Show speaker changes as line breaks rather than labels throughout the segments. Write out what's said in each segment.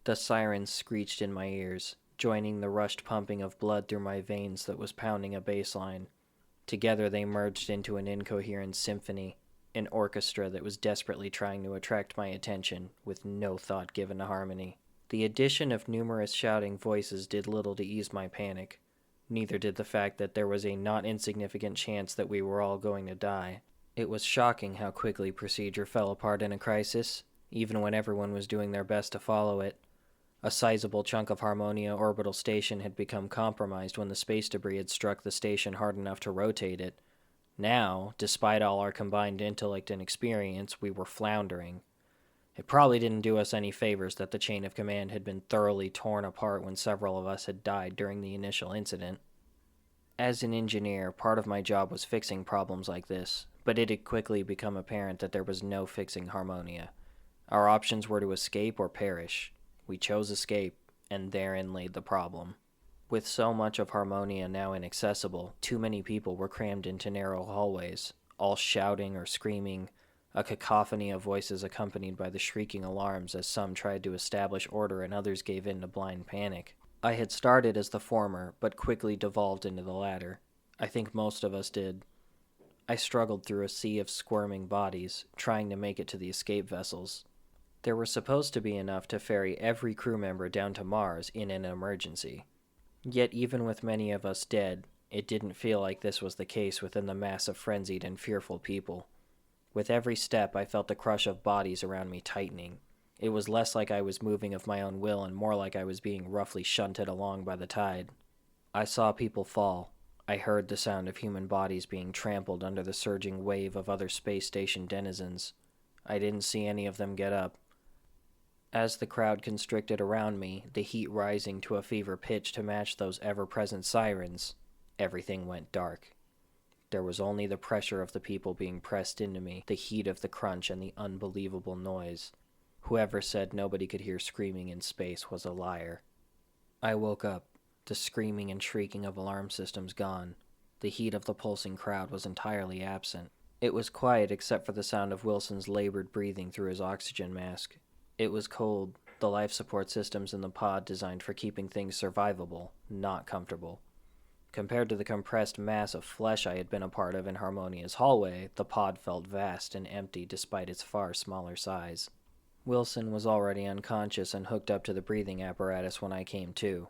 The sirens screeched in my ears, joining the rushed pumping of blood through my veins that was pounding a bass line. Together they merged into an incoherent symphony, an orchestra that was desperately trying to attract my attention, with no thought given to harmony. The addition of numerous shouting voices did little to ease my panic. Neither did the fact that there was a not insignificant chance that we were all going to die. It was shocking how quickly procedure fell apart in a crisis, even when everyone was doing their best to follow it. A sizable chunk of Harmonia Orbital Station had become compromised when the space debris had struck the station hard enough to rotate it. Now, despite all our combined intellect and experience, we were floundering. It probably didn't do us any favors that the chain of command had been thoroughly torn apart when several of us had died during the initial incident. As an engineer, part of my job was fixing problems like this, but it had quickly become apparent that there was no fixing Harmonia. Our options were to escape or perish. We chose escape, and therein laid the problem. With so much of Harmonia now inaccessible, too many people were crammed into narrow hallways, all shouting or screaming, a cacophony of voices accompanied by the shrieking alarms as some tried to establish order and others gave in to blind panic. I had started as the former, but quickly devolved into the latter. I think most of us did. I struggled through a sea of squirming bodies, trying to make it to the escape vessels. There were supposed to be enough to ferry every crew member down to Mars in an emergency. Yet even with many of us dead, it didn't feel like this was the case within the mass of frenzied and fearful people. With every step, I felt the crush of bodies around me tightening. It was less like I was moving of my own will and more like I was being roughly shunted along by the tide. I saw people fall. I heard the sound of human bodies being trampled under the surging wave of other space station denizens. I didn't see any of them get up. As the crowd constricted around me, the heat rising to a fever pitch to match those ever-present sirens, everything went dark. There was only the pressure of the people being pressed into me, the heat of the crunch, and the unbelievable noise. Whoever said nobody could hear screaming in space was a liar. I woke up, the screaming and shrieking of alarm systems gone. The heat of the pulsing crowd was entirely absent. It was quiet except for the sound of Wilson's labored breathing through his oxygen mask. It was cold, the life support systems in the pod designed for keeping things survivable, not comfortable. Compared to the compressed mass of flesh I had been a part of in Harmonia's hallway, the pod felt vast and empty despite its far smaller size. Wilson was already unconscious and hooked up to the breathing apparatus when I came to.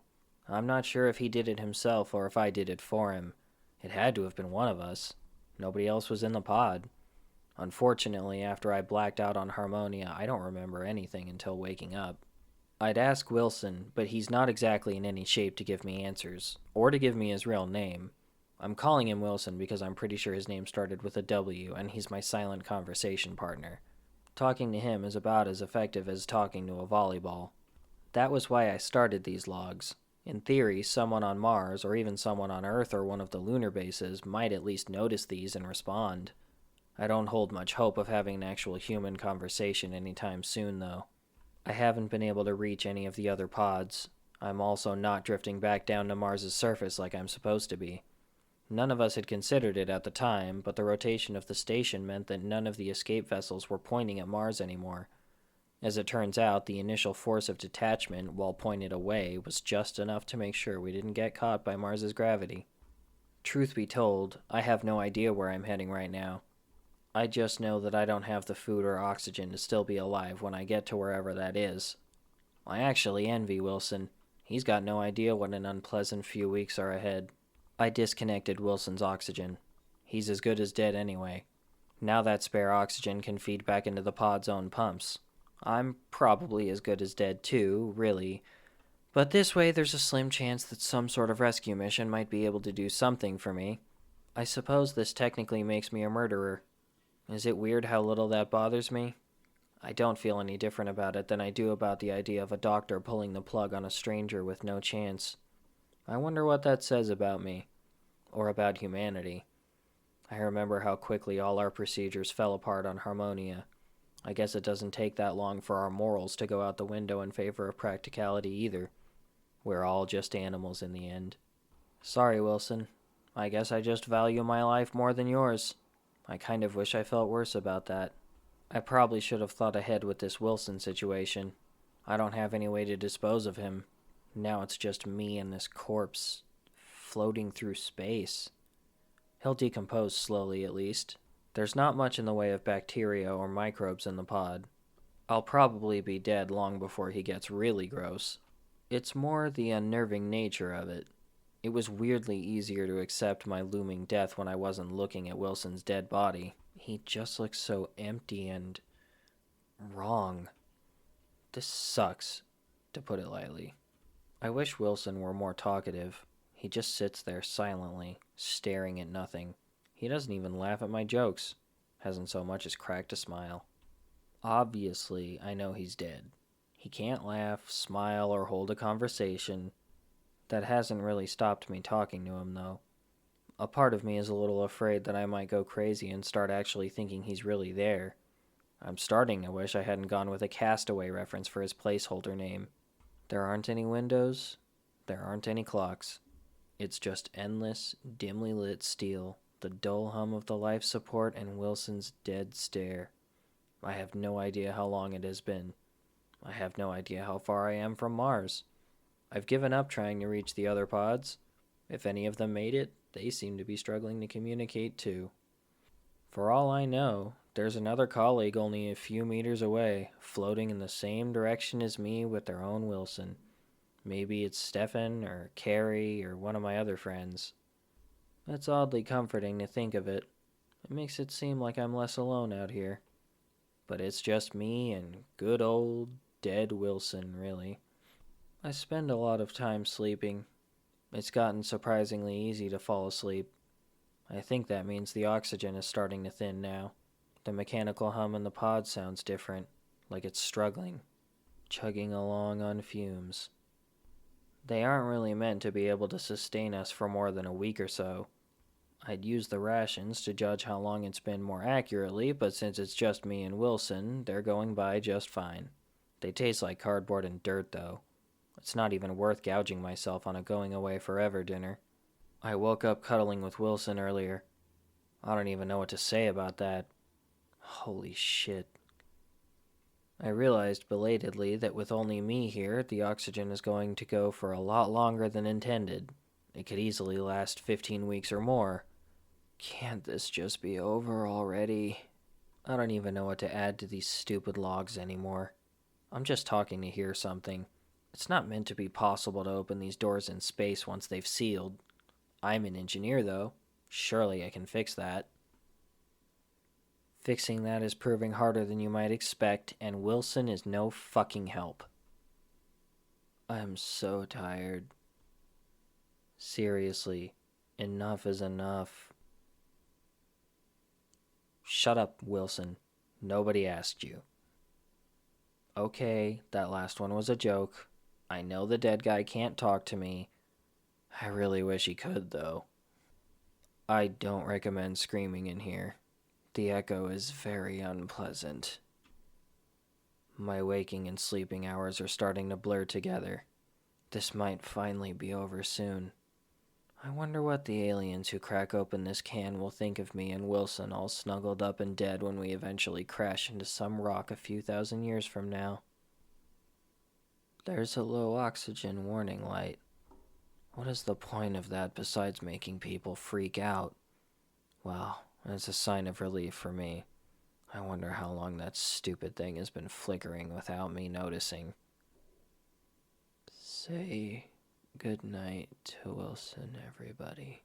I'm not sure if he did it himself or if I did it for him. It had to have been one of us. Nobody else was in the pod. Unfortunately, after I blacked out on Harmonia, I don't remember anything until waking up. I'd ask Wilson, but he's not exactly in any shape to give me answers, or to give me his real name. I'm calling him Wilson because I'm pretty sure his name started with a W, and he's my silent conversation partner. Talking to him is about as effective as talking to a volleyball. That was why I started these logs. In theory, someone on Mars, or even someone on Earth or one of the lunar bases, might at least notice these and respond. I don't hold much hope of having an actual human conversation anytime soon, though. I haven't been able to reach any of the other pods. I'm also not drifting back down to Mars's surface like I'm supposed to be. None of us had considered it at the time, but the rotation of the station meant that none of the escape vessels were pointing at Mars anymore. As it turns out, the initial force of detachment, while pointed away, was just enough to make sure we didn't get caught by Mars's gravity. Truth be told, I have no idea where I'm heading right now. I just know that I don't have the food or oxygen to still be alive when I get to wherever that is. I actually envy Wilson. He's got no idea what an unpleasant few weeks are ahead. I disconnected Wilson's oxygen. He's as good as dead anyway. Now that spare oxygen can feed back into the pod's own pumps. I'm probably as good as dead too, really. But this way there's a slim chance that some sort of rescue mission might be able to do something for me. I suppose this technically makes me a murderer. Is it weird how little that bothers me? I don't feel any different about it than I do about the idea of a doctor pulling the plug on a stranger with no chance. I wonder what that says about me. Or about humanity. I remember how quickly all our procedures fell apart on Harmonia. I guess it doesn't take that long for our morals to go out the window in favor of practicality either. We're all just animals in the end. Sorry, Wilson. I guess I just value my life more than yours. I kind of wish I felt worse about that. I probably should have thought ahead with this Wilson situation. I don't have any way to dispose of him. Now it's just me and this corpse floating through space. He'll decompose slowly, at least. There's not much in the way of bacteria or microbes in the pod. I'll probably be dead long before he gets really gross. It's more the unnerving nature of it. It was weirdly easier to accept my looming death when I wasn't looking at Wilson's dead body. He just looks so empty and wrong. This sucks, to put it lightly. I wish Wilson were more talkative. He just sits there silently, staring at nothing. He doesn't even laugh at my jokes. Hasn't so much as cracked a smile. Obviously, I know he's dead. He can't laugh, smile, or hold a conversation. That hasn't really stopped me talking to him, though. A part of me is a little afraid that I might go crazy and start actually thinking he's really there. I'm starting to wish I hadn't gone with a Castaway reference for his placeholder name. There aren't any windows. There aren't any clocks. It's just endless, dimly lit steel, the dull hum of the life support, and Wilson's dead stare. I have no idea how long it has been. I have no idea how far I am from Mars. I've given up trying to reach the other pods. If any of them made it, they seem to be struggling to communicate too. For all I know, there's another colleague only a few meters away, floating in the same direction as me with their own Wilson. Maybe it's Stefan or Carrie or one of my other friends. It's oddly comforting to think of it. It makes it seem like I'm less alone out here. But it's just me and good old dead Wilson, really. I spend a lot of time sleeping. It's gotten surprisingly easy to fall asleep. I think that means the oxygen is starting to thin now. The mechanical hum in the pod sounds different, like it's struggling, chugging along on fumes. They aren't really meant to be able to sustain us for more than a week or so. I'd use the rations to judge how long it's been more accurately, but since it's just me and Wilson, they're going by just fine. They taste like cardboard and dirt, though. It's not even worth gouging myself on a going away forever dinner. I woke up cuddling with Wilson earlier. I don't even know what to say about that. Holy shit. I realized belatedly that with only me here, the oxygen is going to go for a lot longer than intended. It could easily last 15 weeks or more. Can't this just be over already? I don't even know what to add to these stupid logs anymore. I'm just talking to hear something. It's not meant to be possible to open these doors in space once they've sealed. I'm an engineer, though. Surely I can fix that. Fixing that is proving harder than you might expect, and Wilson is no fucking help. I'm so tired. Seriously, enough is enough. Shut up, Wilson. Nobody asked you. Okay, that last one was a joke. I know the dead guy can't talk to me. I really wish he could, though. I don't recommend screaming in here. The echo is very unpleasant. My waking and sleeping hours are starting to blur together. This might finally be over soon. I wonder what the aliens who crack open this can will think of me and Wilson all snuggled up and dead when we eventually crash into some rock a few thousand years from now. There's a low oxygen warning light. What is the point of that besides making people freak out? Well, it's a sign of relief for me. I wonder how long that stupid thing has been flickering without me noticing. Say good night to Wilson, everybody.